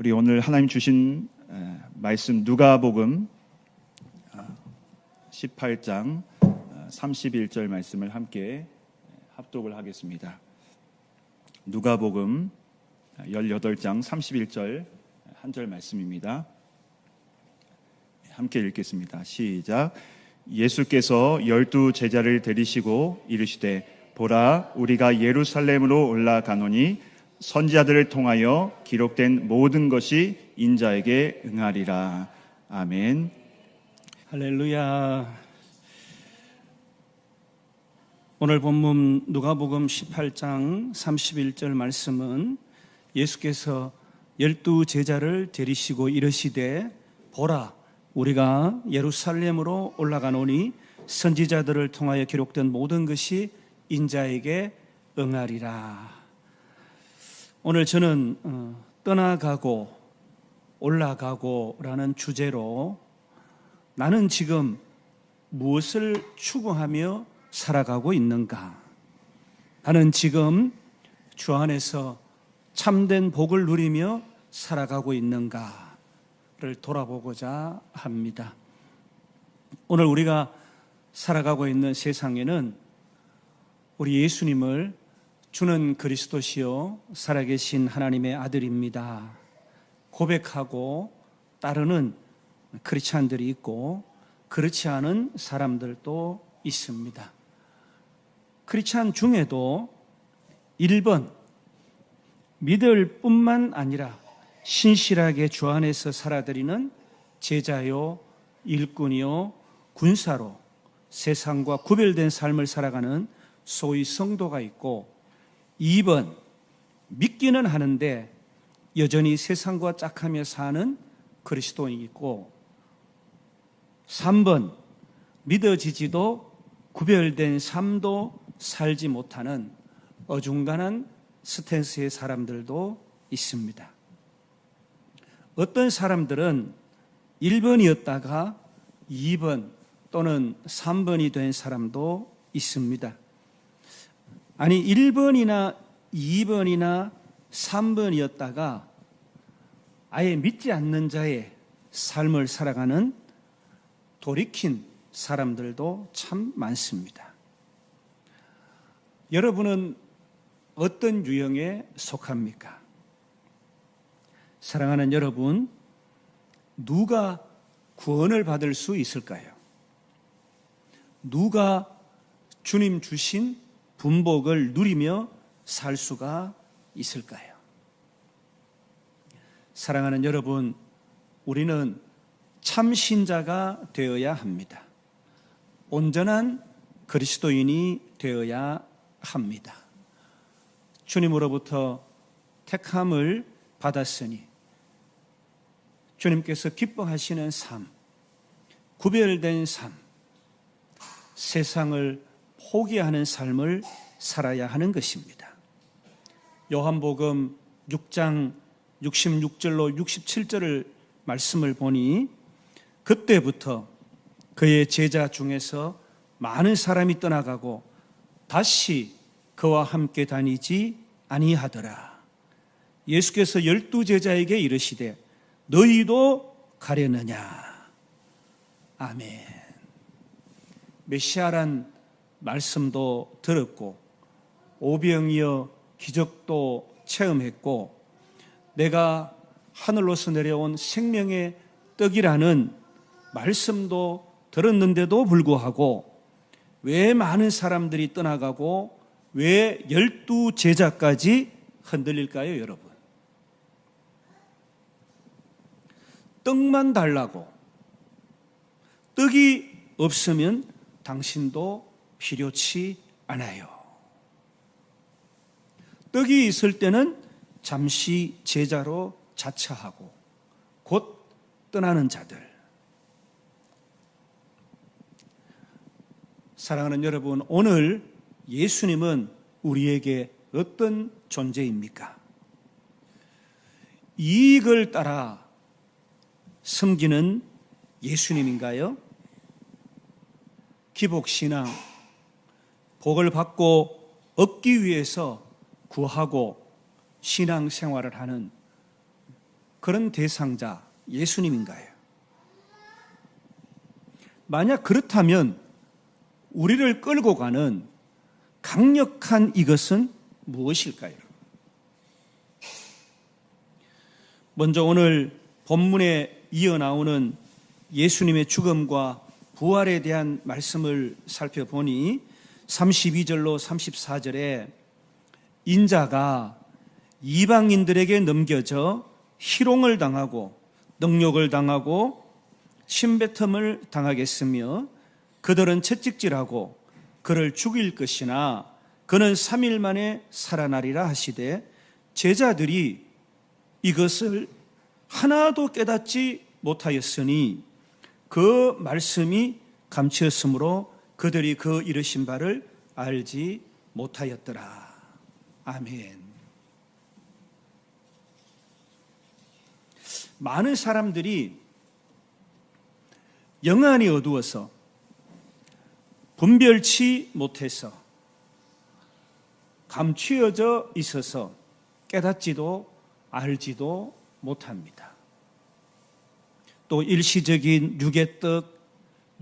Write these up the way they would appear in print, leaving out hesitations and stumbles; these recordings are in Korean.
우리 오늘 하나님 주신 말씀 누가복음 18장 31절 말씀을 함께 합독을 하겠습니다. 누가복음 18장 31절 한 절 말씀입니다. 함께 읽겠습니다. 시작. 예수께서 12 제자를 데리시고 이르시되 보라 우리가 예루살렘으로 올라가노니 선지자들을 통하여 기록된 모든 것이 인자에게 응하리라. 아멘. 할렐루야. 오늘 본문 누가복음 18장 31절 말씀은 예수께서 12 제자를 데리시고 이르시되 보라 우리가 예루살렘으로 올라가노니 선지자들을 통하여 기록된 모든 것이 인자에게 응하리라. 오늘 저는 떠나가고 올라가고라는 주제로 나는 지금 무엇을 추구하며 살아가고 있는가? 나는 지금 주 안에서 참된 복을 누리며 살아가고 있는가를 돌아보고자 합니다. 오늘 우리가 살아가고 있는 세상에는 우리 예수님을 주는 그리스도시요 살아계신 하나님의 아들입니다 고백하고 따르는 크리스찬들이 있고 그렇지 않은 사람들도 있습니다. 크리스찬 중에도 1번 믿을 뿐만 아니라 신실하게 주 안에서 살아드리는 제자요 일꾼이요 군사로 세상과 구별된 삶을 살아가는 소위 성도가 있고 2번 믿기는 하는데 여전히 세상과 짝하며 사는 그리스도인이 있고 3번 믿어지지도 구별된 삶도 살지 못하는 어중간한 스탠스의 사람들도 있습니다. 어떤 사람들은 1번이었다가 2번 또는 3번이 된 사람도 있습니다. 아니 1번이나 2번이나 3번이었다가 아예 믿지 않는 자의 삶을 살아가는 돌이킨 사람들도 참 많습니다. 여러분은 어떤 유형에 속합니까? 사랑하는 여러분, 누가 구원을 받을 수 있을까요? 누가 주님 주신 분복을 누리며 살 수가 있을까요? 사랑하는 여러분, 우리는 참 신자가 되어야 합니다. 온전한 그리스도인이 되어야 합니다. 주님으로부터 택함을 받았으니 주님께서 기뻐하시는 삶, 구별된 삶, 세상을 포기하는 삶을 살아야 하는 것입니다. 요한복음 6장 66절로 67절을 말씀을 보니 그때부터 그의 제자 중에서 많은 사람이 떠나가고 다시 그와 함께 다니지 아니하더라. 예수께서 12 제자에게 이르시되 너희도 가려느냐. 아멘. 메시아란 말씀도 들었고 오병이어 기적도 체험했고 내가 하늘로서 내려온 생명의 떡이라는 말씀도 들었는데도 불구하고 왜 많은 사람들이 떠나가고 왜 12 제자까지 흔들릴까요, 여러분? 떡만 달라고. 떡이 없으면 당신도 필요치 않아요. 떡이 있을 때는 잠시 제자로 자처하고 곧 떠나는 자들. 사랑하는 여러분, 오늘 예수님은 우리에게 어떤 존재입니까? 이익을 따라 섬기는 예수님인가요? 기복신앙, 복을 받고 얻기 위해서 구하고 신앙생활을 하는 그런 대상자 예수님인가요? 만약 그렇다면 우리를 끌고 가는 강력한 이것은 무엇일까요? 먼저 오늘 본문에 이어 나오는 예수님의 죽음과 부활에 대한 말씀을 살펴보니 32절로 34절에 인자가 이방인들에게 넘겨져 희롱을 당하고 능욕을 당하고 침뱉음을 당하겠으며 그들은 채찍질하고 그를 죽일 것이나 그는 3일 만에 살아나리라 하시되 제자들이 이것을 하나도 깨닫지 못하였으니 그 말씀이 감추었으므로 그들이 그 이르신 바를 알지 못하였더라. 아멘. 많은 사람들이 영안이 어두워서 분별치 못해서 감추어져 있어서 깨닫지도 알지도 못합니다. 또 일시적인 육의 떡,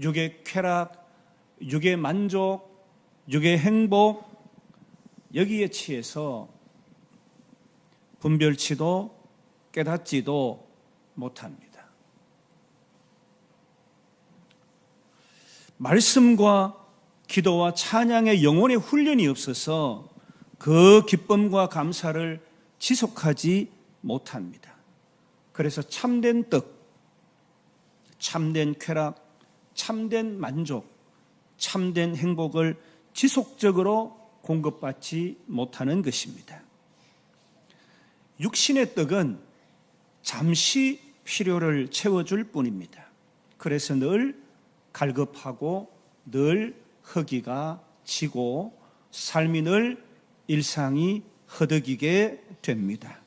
육의 쾌락, 육의 만족, 육의 행복 여기에 취해서 분별치도 깨닫지도 못합니다. 말씀과 기도와 찬양의 영혼의 훈련이 없어서 그 기쁨과 감사를 지속하지 못합니다. 그래서 참된 떡, 참된 쾌락, 참된 만족, 참된 행복을 지속적으로 공급받지 못하는 것입니다. 육신의 떡은 잠시 필요를 채워줄 뿐입니다. 그래서 늘 갈급하고 늘 허기가 지고 삶이 늘 일상이 허덕이게 됩니다.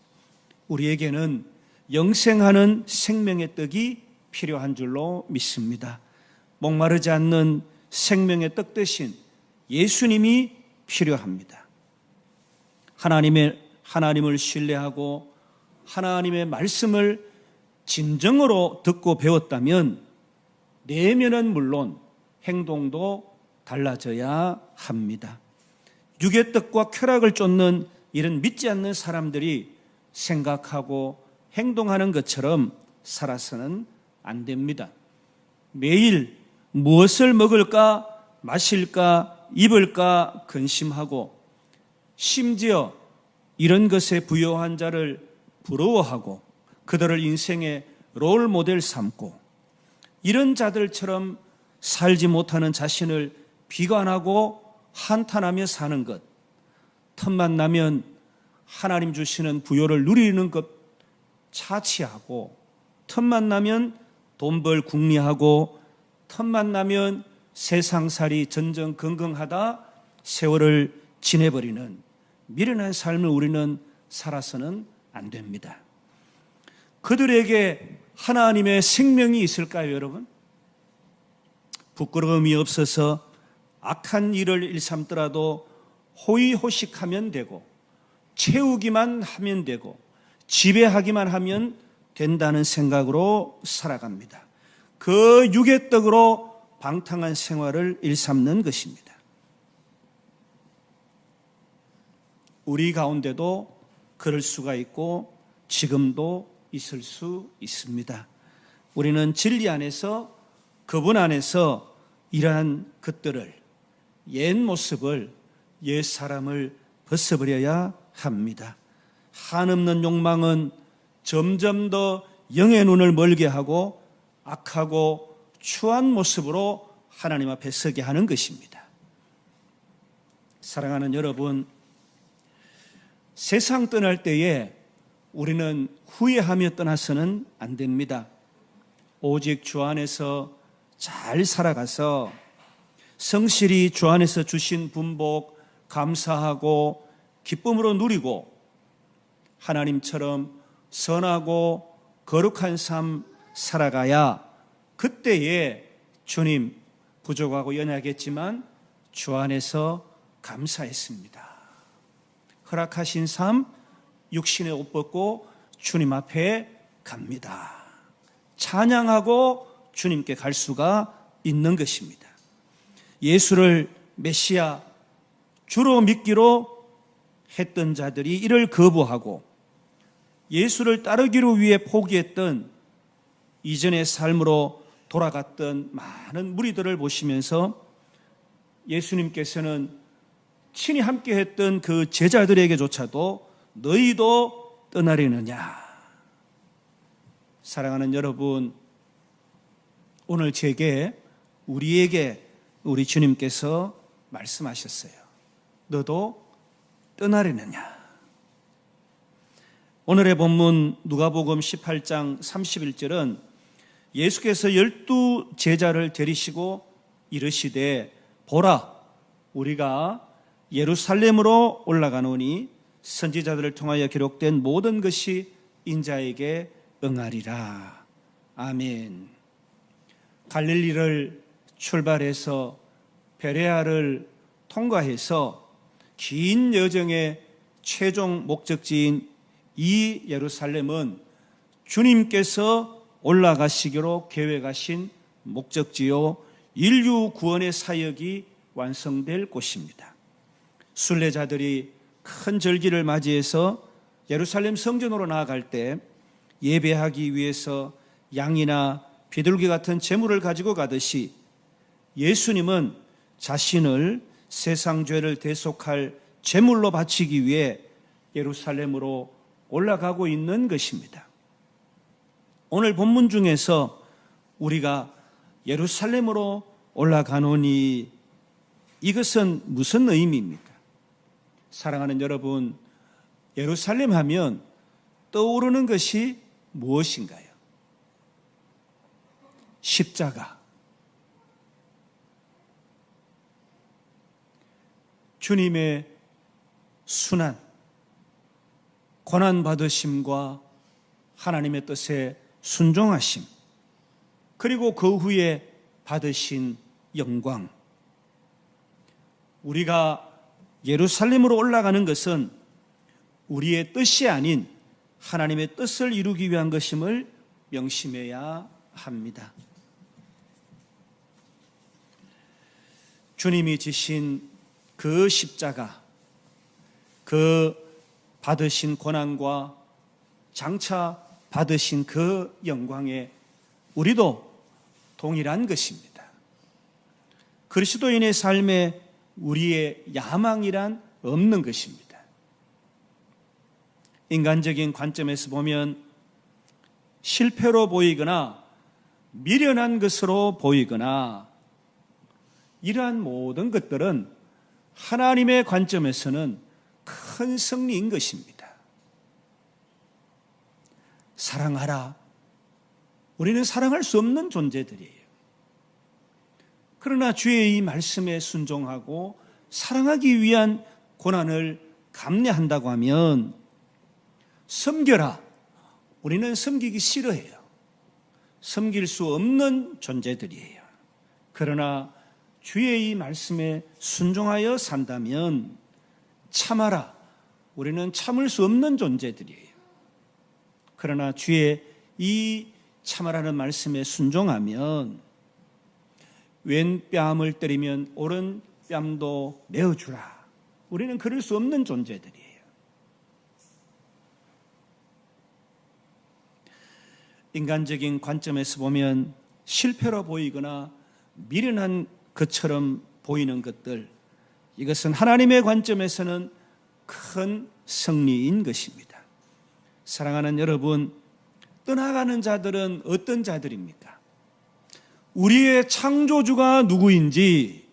우리에게는 영생하는 생명의 떡이 필요한 줄로 믿습니다. 목마르지 않는 생명의 떡 대신 예수님이 필요합니다. 하나님을 신뢰하고 하나님의 말씀을 진정으로 듣고 배웠다면 내면은 물론 행동도 달라져야 합니다. 육의 떡과 쾌락을 쫓는 이런 믿지 않는 사람들이 생각하고 행동하는 것처럼 살아서는 안 됩니다. 매일 무엇을 먹을까, 마실까, 입을까 근심하고 심지어 이런 것에 부요한 자를 부러워하고 그들을 인생의 롤 모델 삼고 이런 자들처럼 살지 못하는 자신을 비관하고 한탄하며 사는 것, 틈만 나면 하나님 주시는 부요를 누리는 것 차치하고 틈만 나면 돈벌 궁리하고 틈만 나면 세상살이 전전긍긍하다 세월을 지내버리는 미련한 삶을 우리는 살아서는 안 됩니다. 그들에게 하나님의 생명이 있을까요, 여러분? 부끄러움이 없어서 악한 일을 일삼더라도 호의호식하면 되고 채우기만 하면 되고 지배하기만 하면 된다는 생각으로 살아갑니다. 그 육의 떡으로 방탕한 생활을 일삼는 것입니다. 우리 가운데도 그럴 수가 있고 지금도 있을 수 있습니다. 우리는 진리 안에서 그분 안에서 이러한 것들을 옛 모습을 옛 사람을 벗어버려야 합니다. 한없는 욕망은 점점 더 영의 눈을 멀게 하고 악하고 추한 모습으로 하나님 앞에 서게 하는 것입니다. 사랑하는 여러분, 세상 떠날 때에 우리는 후회하며 떠나서는 안 됩니다. 오직 주 안에서 잘 살아가서 성실히 주 안에서 주신 분복 감사하고 기쁨으로 누리고 하나님처럼 선하고 거룩한 삶 살아가야 그때에 주님 부족하고 연약했지만 주 안에서 감사했습니다. 허락하신 삶 육신의 옷 벗고 주님 앞에 갑니다. 찬양하고 주님께 갈 수가 있는 것입니다. 예수를 메시아 주로 믿기로 했던 자들이 이를 거부하고 예수를 따르기로 위해 포기했던 이전의 삶으로 돌아갔던 많은 무리들을 보시면서 예수님께서는 친히 함께했던 그 제자들에게조차도 너희도 떠나려느냐. 사랑하는 여러분, 오늘 제게 우리에게 우리 주님께서 말씀하셨어요. 너도 떠나려느냐. 오늘의 본문 누가복음 18장 31절은 예수께서 12 제자를 데리시고 이르시되 보라 우리가 예루살렘으로 올라가노니 선지자들을 통하여 기록된 모든 것이 인자에게 응하리라. 아멘. 갈릴리를 출발해서 베레아를 통과해서 긴 여정의 최종 목적지인 이 예루살렘은 주님께서 올라가시기로 계획하신 목적지요 인류 구원의 사역이 완성될 곳입니다. 순례자들이 큰 절기를 맞이해서 예루살렘 성전으로 나아갈 때 예배하기 위해서 양이나 비둘기 같은 제물을 가지고 가듯이 예수님은 자신을 세상 죄를 대속할 제물로 바치기 위해 예루살렘으로 올라가고 있는 것입니다. 오늘 본문 중에서 우리가 예루살렘으로 올라가노니 이것은 무슨 의미입니까? 사랑하는 여러분, 예루살렘 하면 떠오르는 것이 무엇인가요? 십자가. 주님의 순환, 고난받으심과 하나님의 뜻에 순종하심, 그리고 그 후에 받으신 영광. 우리가 예루살렘으로 올라가는 것은 우리의 뜻이 아닌 하나님의 뜻을 이루기 위한 것임을 명심해야 합니다. 주님이 지신 그 십자가, 그 받으신 고난과 장차 받으신 그 영광에 우리도 동일한 것입니다. 그리스도인의 삶에 우리의 야망이란 없는 것입니다. 인간적인 관점에서 보면 실패로 보이거나 미련한 것으로 보이거나 이러한 모든 것들은 하나님의 관점에서는 큰 승리인 것입니다. 사랑하라. 우리는 사랑할 수 없는 존재들이에요. 그러나 주의 이 말씀에 순종하고 사랑하기 위한 고난을 감내한다고 하면 섬겨라. 우리는 섬기기 싫어해요. 섬길 수 없는 존재들이에요. 그러나 주의 이 말씀에 순종하여 산다면 참아라. 우리는 참을 수 없는 존재들이에요. 그러나 주의 이 참아라는 말씀에 순종하면 왼 뺨을 때리면 오른 뺨도 메어주라. 우리는 그럴 수 없는 존재들이에요. 인간적인 관점에서 보면 실패로 보이거나 미련한 것처럼 보이는 것들, 이것은 하나님의 관점에서는 큰 승리인 것입니다. 사랑하는 여러분, 떠나가는 자들은 어떤 자들입니까? 우리의 창조주가 누구인지,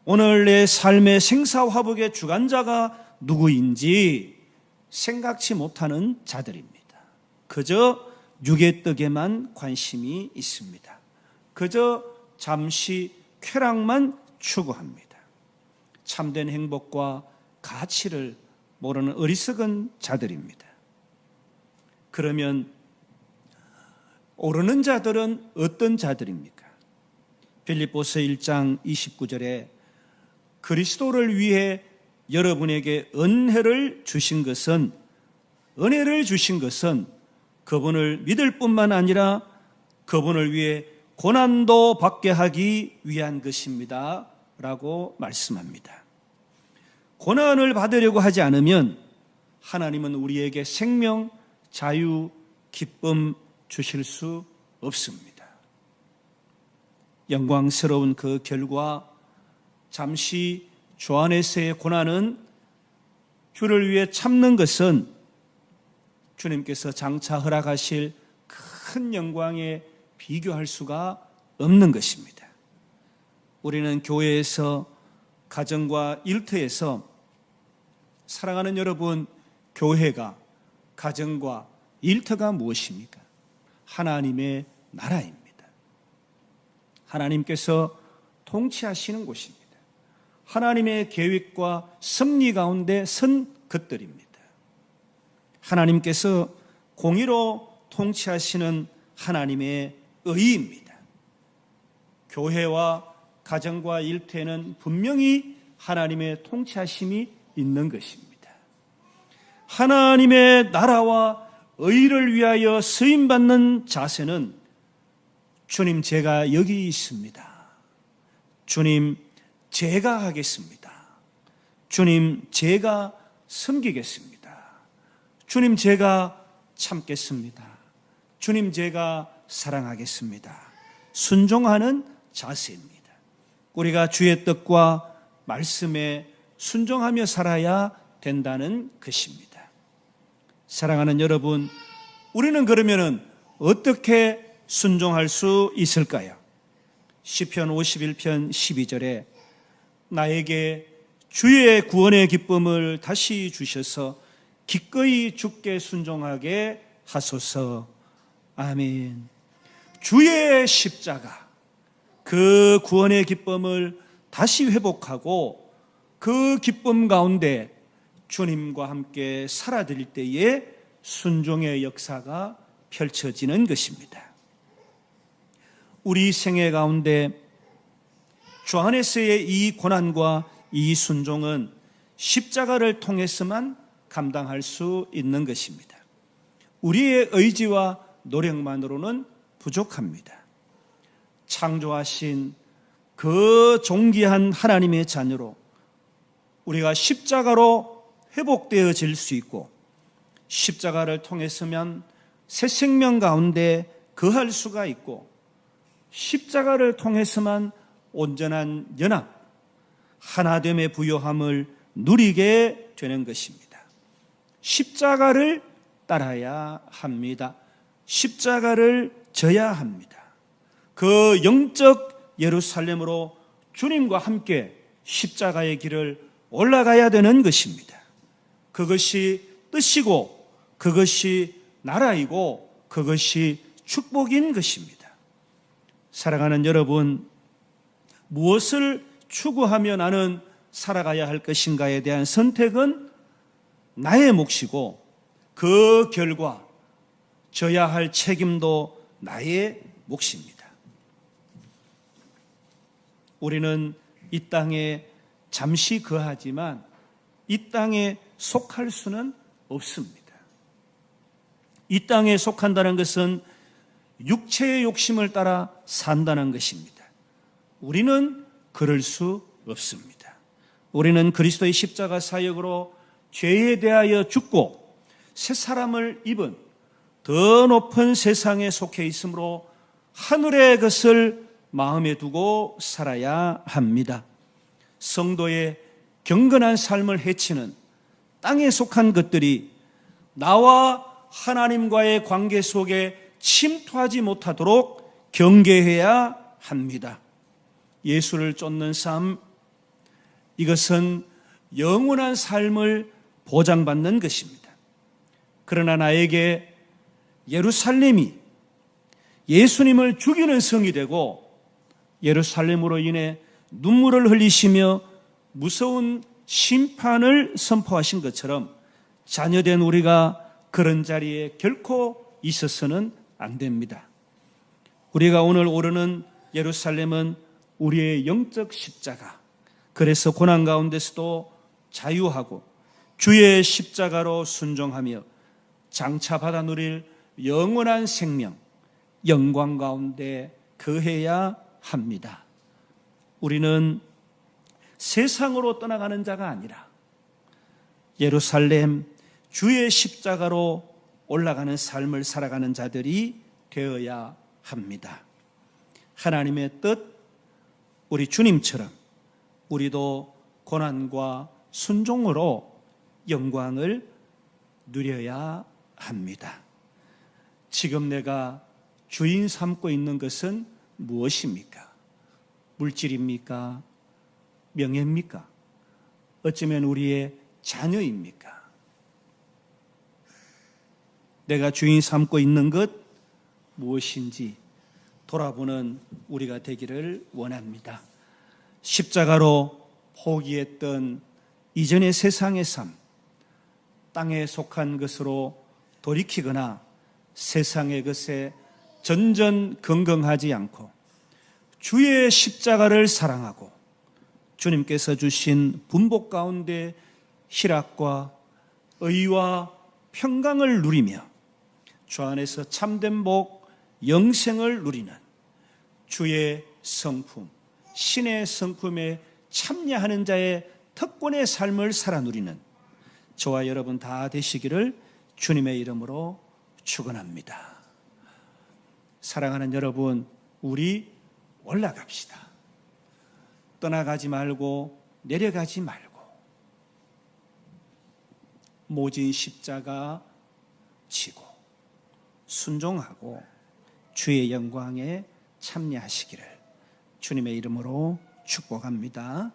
오늘 내 삶의 생사화복의 주관자가 누구인지 생각지 못하는 자들입니다. 그저 육의 떡에만 관심이 있습니다. 그저 잠시 쾌락만 추구합니다. 참된 행복과 가치를 모르는 어리석은 자들입니다. 그러면 오르는 자들은 어떤 자들입니까? 빌립보서 1장 29절에 그리스도를 위해 여러분에게 은혜를 주신 것은 그분을 믿을 뿐만 아니라 그분을 위해 고난도 받게 하기 위한 것입니다 라고 말씀합니다. 고난을 받으려고 하지 않으면 하나님은 우리에게 생명, 자유, 기쁨 주실 수 없습니다. 영광스러운 그 결과 잠시 주 안에서의 고난은 주를 위해 참는 것은 주님께서 장차 허락하실 큰 영광에 비교할 수가 없는 것입니다. 우리는 교회에서, 가정과 일터에서, 사랑하는 여러분, 교회가, 가정과 일터가 무엇입니까? 하나님의 나라입니다. 하나님께서 통치하시는 곳입니다. 하나님의 계획과 섭리 가운데 선 것들입니다. 하나님께서 공의로 통치하시는 하나님의 의입니다. 교회와 가정과 일터에는 분명히 하나님의 통치하심이 있는 것입니다. 하나님의 나라와 의를 위하여 쓰임받는 자세는 주님, 제가 여기 있습니다. 주님, 제가 하겠습니다. 주님, 제가 섬기겠습니다. 주님, 제가 참겠습니다. 주님, 제가 사랑하겠습니다. 순종하는 자세입니다. 우리가 주의 뜻과 말씀에 순종하며 살아야 된다는 것입니다. 사랑하는 여러분, 우리는 그러면 어떻게 순종할 수 있을까요? 시편 51편 12절에 나에게 주의 구원의 기쁨을 다시 주셔서 기꺼이 주께 순종하게 하소서. 아멘. 주의 십자가, 그 구원의 기쁨을 다시 회복하고 그 기쁨 가운데 주님과 함께 살아드릴 때에 순종의 역사가 펼쳐지는 것입니다. 우리 생애 가운데 주 안에서의 이 고난과 이 순종은 십자가를 통해서만 감당할 수 있는 것입니다. 우리의 의지와 노력만으로는 부족합니다. 창조하신 그 존귀한 하나님의 자녀로 우리가 십자가로 회복되어질 수 있고, 십자가를 통해서면 새 생명 가운데 거할 수가 있고, 십자가를 통해서만 온전한 연합, 하나됨의 부요함을 누리게 되는 것입니다. 십자가를 따라야 합니다. 십자가를 져야 합니다. 그 영적 예루살렘으로 주님과 함께 십자가의 길을 올라가야 되는 것입니다. 그것이 뜻이고, 그것이 나라이고, 그것이 축복인 것입니다. 사랑하는 여러분, 무엇을 추구하며 나는 살아가야 할 것인가에 대한 선택은 나의 몫이고, 그 결과 져야 할 책임도 나의 몫입니다. 우리는 이 땅에 잠시 거하지만 이 땅에 속할 수는 없습니다. 이 땅에 속한다는 것은 육체의 욕심을 따라 산다는 것입니다. 우리는 그럴 수 없습니다. 우리는 그리스도의 십자가 사역으로 죄에 대하여 죽고 새 사람을 입은 더 높은 세상에 속해 있으므로 하늘의 것을 마음에 두고 살아야 합니다. 성도의 경건한 삶을 해치는 땅에 속한 것들이 나와 하나님과의 관계 속에 침투하지 못하도록 경계해야 합니다. 예수를 쫓는 삶, 이것은 영원한 삶을 보장받는 것입니다. 그러나 나에게 예루살렘이 예수님을 죽이는 성이 되고 예루살렘으로 인해 눈물을 흘리시며 무서운 심판을 선포하신 것처럼 자녀된 우리가 그런 자리에 결코 있어서는 안 됩니다. 우리가 오늘 오르는 예루살렘은 우리의 영적 십자가, 그래서 고난 가운데서도 자유하고 주의 십자가로 순종하며 장차 받아 누릴 영원한 생명, 영광 가운데 거해야 합니다. 우리는 세상으로 떠나가는 자가 아니라 예루살렘 주의 십자가로 올라가는 삶을 살아가는 자들이 되어야 합니다. 하나님의 뜻, 우리 주님처럼 우리도 고난과 순종으로 영광을 누려야 합니다. 지금 내가 주인 삼고 있는 것은 무엇입니까? 물질입니까? 명예입니까? 어쩌면 우리의 자녀입니까? 내가 주인 삼고 있는 것 무엇인지 돌아보는 우리가 되기를 원합니다. 십자가로 포기했던 이전의 세상의 삶, 땅에 속한 것으로 돌이키거나 세상의 것에 전전긍긍하지 않고 주의 십자가를 사랑하고 주님께서 주신 분복 가운데 희락과 의와 평강을 누리며 주 안에서 참된 복, 영생을 누리는 주의 성품, 신의 성품에 참여하는 자의 특권의 삶을 살아 누리는 저와 여러분 다 되시기를 주님의 이름으로 축원합니다. 사랑하는 여러분, 우리 올라갑시다. 떠나가지 말고 내려가지 말고 모진 십자가 지고 순종하고 주의 영광에 참여하시기를 주님의 이름으로 축복합니다.